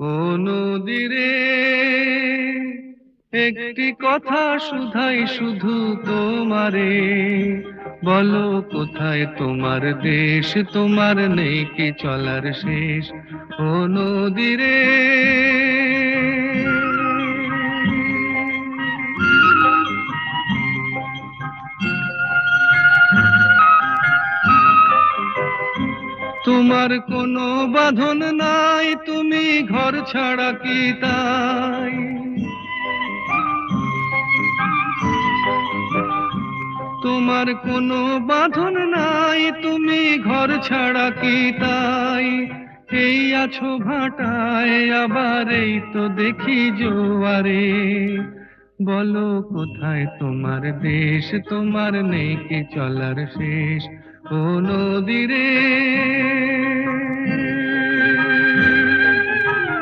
ও নদীরে একটি কথা শুধাই শুধু তোমারে, বলো কোথায় তোমার দেশ, তোমার নেই কি চলার শেষ। ও নদীরে তোমার কোনো বাঁধন নাই, তুমি ঘর ছাড়া কি তাই। তোমার কোনো বাঁধন নাই, তুমি ঘর ছাড়া কি তাই। এই আছো ভাটায়, আবার এই তো দেখি জোয়ারে, বলো কোথায় তোমার দেশ, তোমার নেই কি চলার শেষ। ও নদীরে